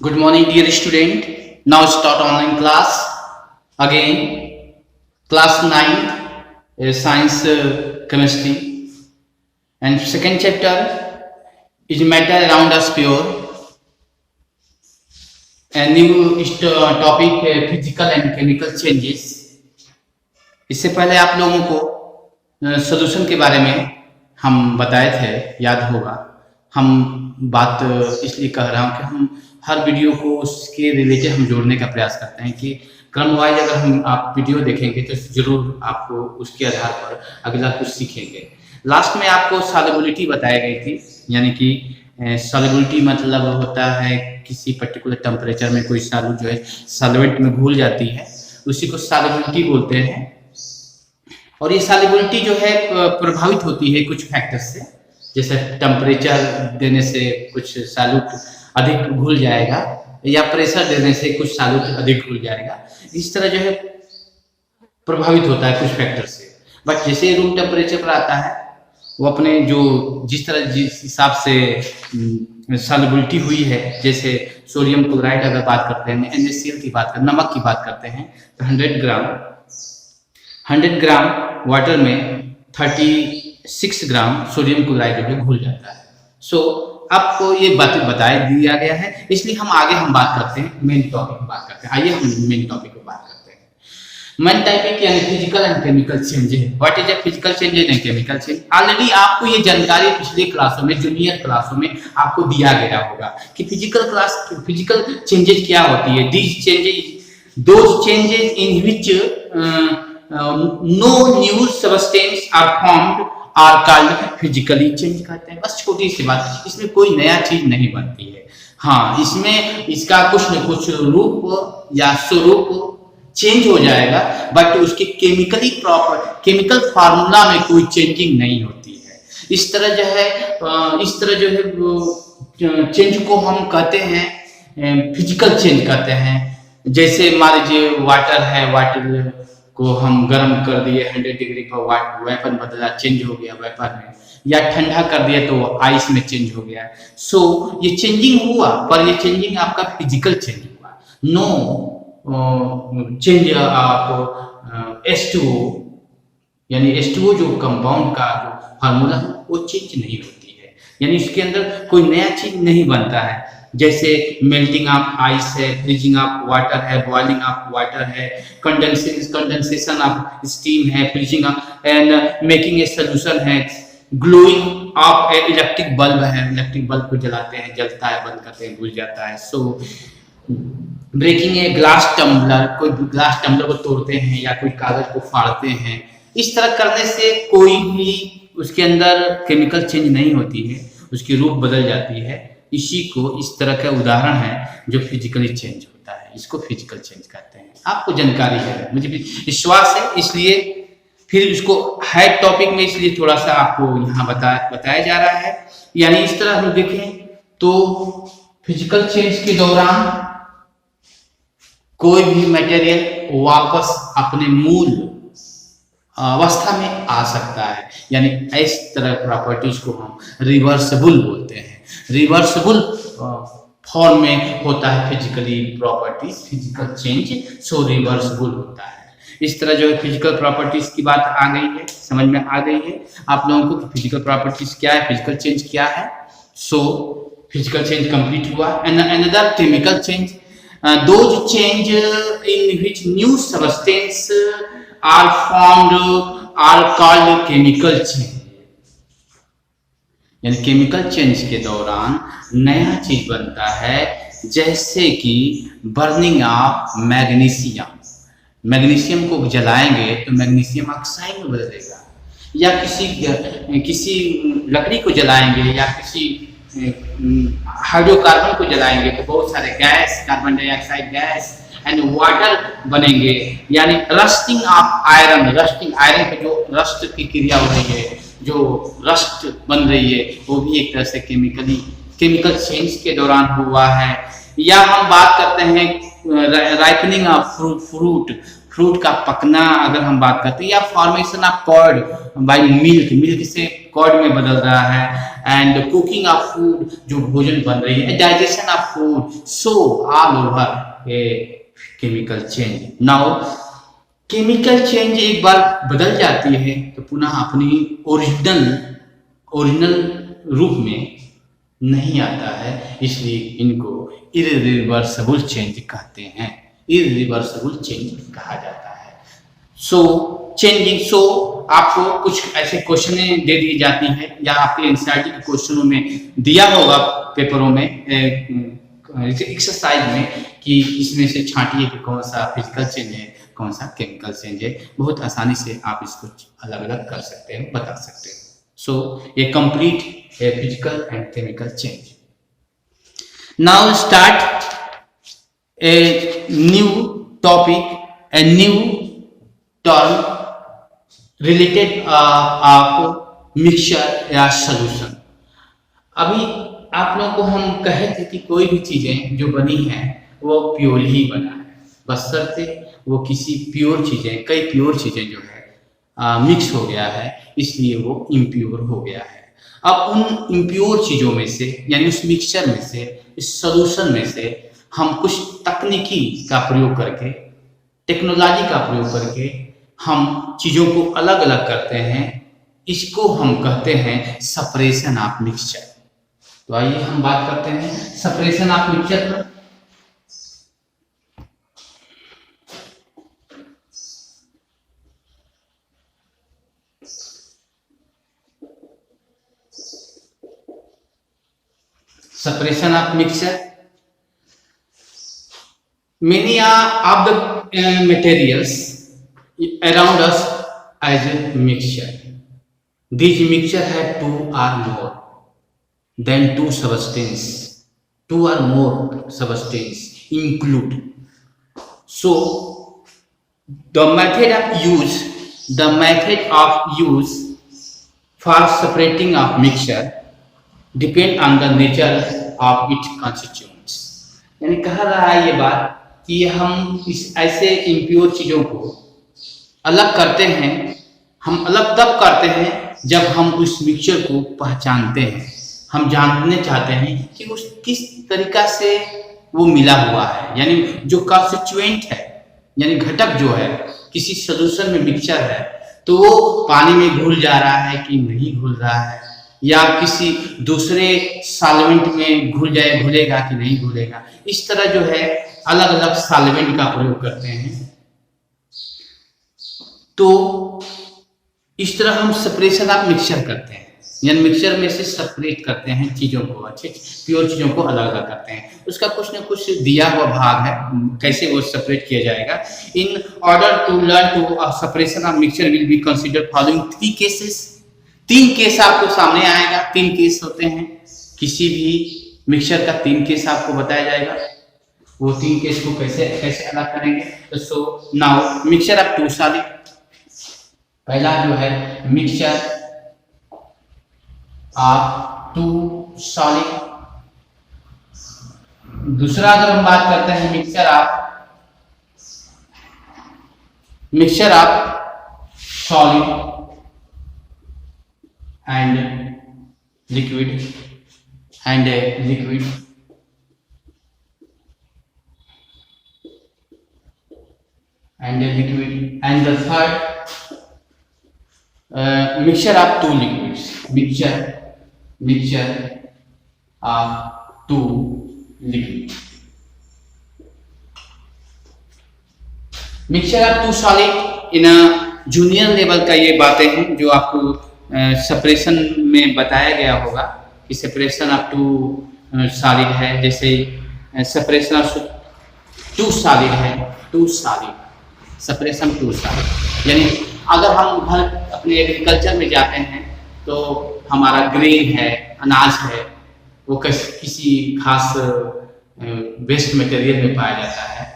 Good morning, dear student. Now start online class. Again, class 9, science, chemistry, and second chapter is matter around us pure. And new topic physical and chemical changes. इससे पहले आप लोगों को solution के बारे में हम बताए थे, याद होगा। हम बात इसलिए कह रहा हूँ कि हम हर वीडियो को उसके रिलेटेड हम जोड़ने का प्रयास करते हैं कि क्रम वाइज अगर हम आप वीडियो देखेंगे तो जरूर आपको उसके आधार पर अगला कुछ सीखेंगे। लास्ट में आपको सॉल्युबिलिटी बताई गई थी, यानी कि सॉल्युबिलिटी मतलब होता है किसी पर्टिकुलर टेम्परेचर में कोई सॉल्यूट जो है सॉल्वेंट में घुल जाती है, उसी को सॉल्युबिलिटी बोलते हैं। और ये सॉल्युबिलिटी जो है प्रभावित होती है कुछ फैक्टर से, जैसे टेम्परेचर देने से कुछ सॉल्यूट अधिक घुल जाएगा या प्रेशर देने से कुछ सॉल्यूट अधिक घुल जाएगा। इस तरह जो है प्रभावित होता है कुछ फैक्टर से। बट जैसे रूम टेम्परेचर पर आता है वो अपने जो जिस हिसाब से सॉल्युबिलिटी हुई है, जैसे सोडियम क्लोराइड अगर बात करते हैं, NaCl की बात करते हैं, नमक की बात करते हैं, तो 100 ग्राम वाटर में 36 ग्राम सोडियम क्लोराइड जो है घुल जाता है। सो आपको ये बात दिया गया है, इसलिए हम आगे बात करते हैं, मेन टॉपिक की बात करते हैं। आइए हम मेन टॉपिक की बात करते हैं। मेन टॉपिक यानी फिजिकल एंड केमिकल चेंज है। What is a physical change and chemical change? Already आपको ये जानकारी पिछले क्लासों में, जूनियर क्लासों में आपको दिया गया होगा कि फिजिकल चेंजेस क्या होती है। These changes, those changes in which no new substance are formed are called physically change कहते हैं। बस छोटी सी बात, इसमें कोई नया चीज नहीं बनती है। हाँ, इसमें इसका कुछ न कुछ रूप या स्वरूप चेंज हो जाएगा, बट उसके केमिकल फार्मूला में कोई चेंजिंग नहीं होती है। इस तरह जो है चेंज को हम कहते हैं फिजिकल चेंज कहते हैं। जैसे मान लीजिए वाटर है, वाटर को हम गर्म कर दिए 100 डिग्री पर, वेपन बदला, चेंज हो गया वेपर में, या ठंडा कर दिया तो आइस में चेंज हो गया। सो ये चेंजिंग हुआ, पर ये चेंजिंग आपका फिजिकल चेंज हुआ। नो चेंज आप H2O, यानी H2O जो कंपाउंड का जो फार्मूला है वो चेंज नहीं होती है, यानी इसके अंदर कोई नया चीज नहीं बनता है। जैसे मेल्टिंग ऑफ आइस है, फ्रीजिंग ऑफ वाटर है, बॉइलिंग ऑफ वाटर है, कंडेंसेशन ऑफ स्टीम है, freezing of and making a solution है, ग्लोइंग ऑफ इलेक्ट्रिक बल्ब है, इलेक्ट्रिक बल्ब को जलाते हैं, जलता है, बंद करते हैं, बुझ जाता है। सो ब्रेकिंग ए ग्लास टम्बलर, कोई ग्लास टम्बलर को तोड़ते हैं या कोई कागज को फाड़ते हैं, इस तरह करने से कोई भी उसके अंदर केमिकल चेंज नहीं होती है, उसकी रूप बदल जाती है। इसी को इस तरह का उदाहरण है जो फिजिकली चेंज होता है, इसको फिजिकल चेंज कहते हैं। आपको जानकारी है, मुझे विश्वास है, इसलिए फिर इसको है टॉपिक में, इसलिए थोड़ा सा आपको यहाँ बताया जा रहा है। यानी इस तरह हम देखें तो फिजिकल चेंज के दौरान कोई भी मटेरियल वापस अपने मूल अवस्था में आ सकता है, यानी इस तरह प्रॉपर्टीज को हम रिवर्सिबल बोलते हैं। रिवर्सिबल फॉर्म में होता है फिजिकली प्रॉपर्टीज, फिजिकल चेंज, सो रिवर्सिबल होता है। इस तरह जो है फिजिकल प्रॉपर्टीज की बात आ गई है, समझ में आ गई है आप लोगों को कि फिजिकल प्रॉपर्टीज क्या है, फिजिकल चेंज क्या है। सो फिजिकल चेंज कंप्लीट हुआ। And another chemical change, those change in which new substance are formed are called chemical change। यानी केमिकल चेंज के दौरान नया चीज बनता है, जैसे कि बर्निंग ऑफ मैग्नीशियम को जलाएंगे तो मैग्नीशियम ऑक्साइड में बदलेगा, या किसी लकड़ी को जलाएंगे या किसी हाइड्रोकार्बन को जलाएंगे तो बहुत सारे gas, carbon dioxide gas and water बनेंगे। यानी rusting of iron, rusting iron पे जो रस्ट की क्रिया हो रही है, जो रस्ट बन रही है, वो भी एक तरह से केमिकल चेंज के दौरान हुआ है। या हम बात करते हैं राइपनिंग ऑफ फ्रूट का पकना, अगर हम बात करते हैं, या formation of curd by milk से कॉर्ड में बदल रहा है, एंड कुकिंग ऑफ फूड, जो भोजन बन रही है, digestion of food, so all over a chemical change. Now chemical change एक बार बदल जाती है तो पुनः अपनी ओरिजिनल रूप में नहीं आता है, इसलिए इनको इरिवर्सिबल चेंज कहते हैं, इरिवर्सिबल चेंज कहा जाता है। सो चेंजिंग, सो आपको कुछ ऐसे क्वेश्चन दे दी जाती हैं या आपके एनसीईआरटी के क्वेश्चनों में दिया होगा पेपरों में, एक्सरसाइज में, कि इसमें से छांटिए कि कौन सा फिजिकल चेंज है, कौन सा केमिकल चेंज है। बहुत आसानी से आप इसको अलग अलग कर सकते हैं, बता सकते हैं। सो ये कंप्लीट है physical and chemical change. Now start a new topic, a new term related of mixture या सॉल्यूशन। अभी आप लोगों को हम कहे थे कि कोई भी चीजें जो बनी है वो प्योर ही बना है, बशर्ते वो किसी प्योर चीजें, कई प्योर चीजें जो है मिक्स हो गया है, इसलिए वो इम्प्योर हो गया है। अब उन इम्प्योर चीजों में से, यानी उस मिक्सचर में से, इस सॉल्यूशन में से हम कुछ तकनीकी का प्रयोग करके, टेक्नोलॉजी का प्रयोग करके हम चीजों को अलग अलग करते हैं। इसको हम कहते हैं सेपरेशन ऑफ मिक्सचर। तो आइए हम बात करते हैं सेपरेशन ऑफ मिक्सचर पर। separation of mixture, many of the materials around us as a mixture. These mixture have two or more than two substance, two or more substance include. So the method of use for separating of mixture depend on the nature of it constituents. यानी कह रहा है ये बात कि हम इस ऐसे इम्प्योर चीजों को अलग करते हैं, हम अलग तब करते हैं जब हम उस मिक्सचर को पहचानते हैं, हम जानने चाहते हैं कि उस किस तरीका से वो मिला हुआ है, यानी जो कॉन्स्टिट्यूएंट है, यानी घटक जो है किसी सॉल्यूशन में मिक्सचर है, तो वो पानी में घुल जा रहा है कि नहीं घुल रहा है, या किसी दूसरे सॉल्वेंट में घुलेगा कि नहीं घुलेगा। इस तरह जो है अलग अलग सॉल्वेंट का प्रयोग करते हैं। तो इस तरह हम सेपरेशन ऑफ मिक्सचर करते हैं, यानी मिक्सचर में से सेपरेट करते हैं चीजों को, अच्छे प्योर चीजों को अलग अलग करते हैं। उसका कुछ न कुछ दिया हुआ भाग है कैसे वो सेपरेट किया जाएगा। In order to learn to separation of mixture will be consider following 3 cases. 3 case आपको सामने आएगा। 3 केस होते हैं, किसी भी मिक्सचर का 3 केस आपको बताया जाएगा। वो 3 केस को कैसे अलग करेंगे। तो so now mixture of 2 solid, पहला जो है मिक्सचर ऑफ 2 सॉलिड। दूसरा अगर हम बात करते हैं mixture of solid and liquid and liquid and the third mixture of 2 liquids, mixture of 2 liquids, mixture of 2 solid in a junior level का ये बातें हैं जो आपको सेपरेशन में बताया गया होगा कि सेपरेशन ऑफ 2 सॉलिड है। जैसे सेपरेशन ऑफ 2 सॉलिड है, 2 सॉलिड, सेपरेशन 2 सॉलिड। यानी अगर हम घर अपने एग्रीकल्चर में जाते हैं तो हमारा ग्रेन है, अनाज है, वो किसी खास वेस्ट मटेरियल में पाया जाता है,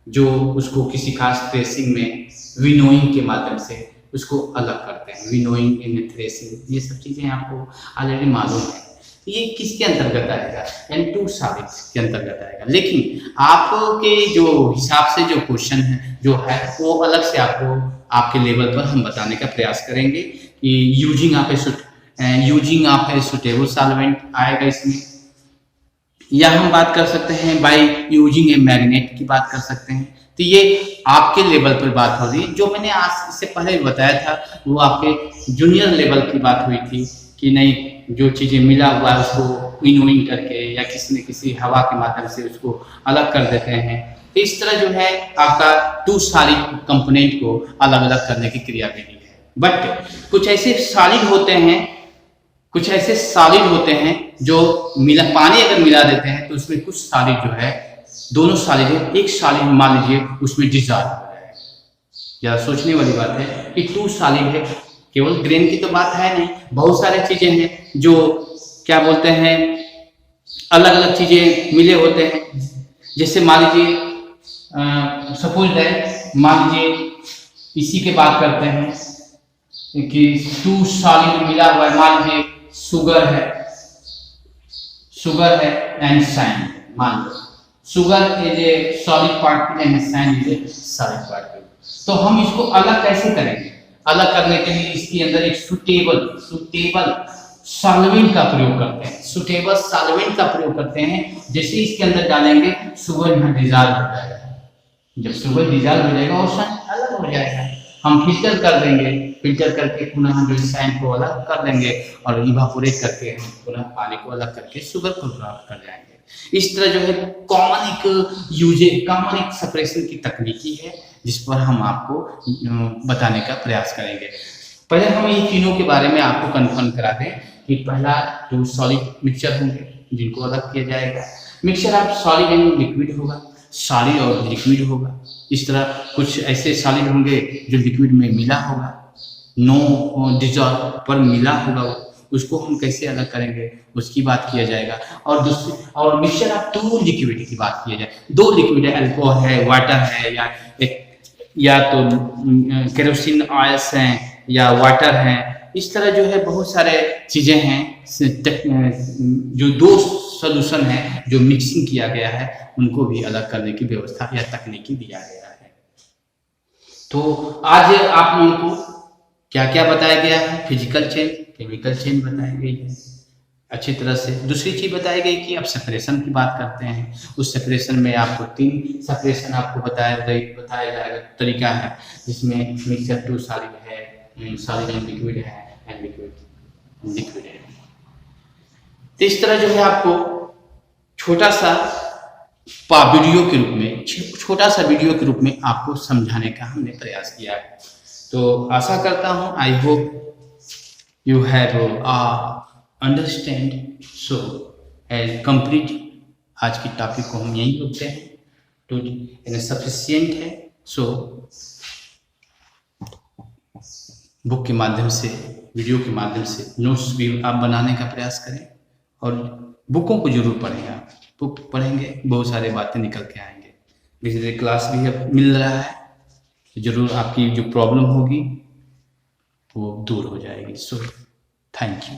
जो उसको किसी खास थ्रेसिंग में विनोइंग के माध्यम से उसको अलग करते हैं। विनोइंग इन थ्रेसिंग, ये सब चीजें आपको ऑलरेडी मालूम है। तो ये किसके अंतर्गत आएगा, यानी 2 सॉलिड के अंतर्गत आएगा। लेकिन आपके जो हिसाब से जो क्वेश्चन है जो है वो अलग से आपको आपके लेवल पर हम बताने का प्रयास करेंगे कि using of using of a suitable solvent आएगा इसमें, या हम बात कर सकते हैं बाय यूजिंग ए मैग्नेट की बात कर सकते हैं। तो ये आपके लेवल पर बात हो रही है। जो मैंने आज इससे पहले बताया था वो आपके जूनियर लेवल की बात हुई थी कि नहीं जो चीज़ें मिला हुआ है उसको विनोइंग करके या किसी न किसी हवा के माध्यम से उसको अलग कर देते हैं। तो इस तरह जो है आपका टू सॉलिड कंपोनेंट को अलग अलग करने की क्रियाविधि है। बट कुछ ऐसे सॉलिड होते हैं जो पानी अगर मिला देते हैं तो उसमें कुछ सॉलिड जो है, दोनों सॉलिड है, एक सॉलिड मान लीजिए उसमें डिसॉल्व हो रहा है। या सोचने वाली बात है कि टू सॉलिड है, केवल ग्रेन की तो बात है नहीं, बहुत सारी चीजें हैं जो क्या बोलते हैं अलग अलग चीजें मिले होते हैं। जैसे मान लीजिए सपोज दैट, मान लीजिए इसी के बात करते हैं कि टू सॉलिड मिला हुआ है, मान लीजिए शुगर है एंड सैंड। मान low sugar is a solid particle and sand is a solid particle. तो हम इसको अलग कैसे करेंगे? अलग करने के लिए इसके अंदर एक सुटेबल सॉल्वेंट का प्रयोग करते हैं। सुटेबल सॉल्वेंट का प्रयोग करते हैं। जैसे इसके अंदर डालेंगे शुगर यहाँ डिसॉल्व हो जाएगा। जब शुगर डिसॉल्व हो जाएगा और सैंड अलग हो जाएगा। हम फिल्टर कर देंगे, फिल्टर करके पुनः हम जो सैंड को अलग कर देंगे और इवापोरेट करके हम पुनः पानी को अलग करके शुगर को प्राप्त कर जाएंगे। इस तरह जो है कॉमन एक सेपरेशन की तकनीकी है जिस पर हम आपको बताने का प्रयास करेंगे। पहले हम इन तीनों के बारे में आपको कंफर्म करा दें कि पहला जो सॉलिड मिक्सचर होंगे जिनको अलग किया जाएगा। मिक्सचर आप सॉलिड एंड लिक्विड होगा, सॉलिड और लिक्विड होगा। इस तरह कुछ ऐसे सॉलिड होंगे जो लिक्विड में मिला होगा, नो डिजॉल्व पर मिला होगा, उसको हम कैसे अलग करेंगे उसकी बात किया जाएगा। और मिक्सचर ऑफ टू लिक्विड की बात किया जाए। दो लिक्विड है, अल्कोहल है, वाटर है, या तो केरोसिन ऑयल्स हैं या वाटर हैं। इस तरह जो है बहुत सारे चीजें हैं जो दो सोल्यूशन है जो मिक्सिंग किया गया है उनको भी अलग करने की व्यवस्था या तकनीकी दिया गया है। तो आज आप लोगों को क्या क्या बताया गया है? फिजिकल चेंज, केमिकल चेंज बताई गई है अच्छी तरह से। दूसरी चीज बताई गई कि आप सेपरेशन की बात करते हैं। उस सेपरेशन में आपको 3 सेपरेशन आपको बताया जाएगा तरीका है, जिसमें मिक्सचर टू सॉलिड है, सॉलिड एंड लिक्विड है, एंड लिक्विड है। तो इस तरह जो है आपको छोटा सा वीडियो के रूप में आपको समझाने का हमने प्रयास किया है। तो आशा करता हूं I hope you have understand so and complete. आज की टॉपिक को हम यहीं रोकते हैं। तो सफिशिएंट है। सो बुक के माध्यम से, वीडियो के माध्यम से नोट्स भी आप बनाने का प्रयास करें और बुकों को जरूर पढ़ें। आप बुक पढ़ेंगे बहुत सारी बातें निकल के आएंगे। डिजिटल क्लास भी अब मिल रहा है तो जरूर आपकी जो प्रॉब्लम होगी वो दूर हो जाएगी। So thank you.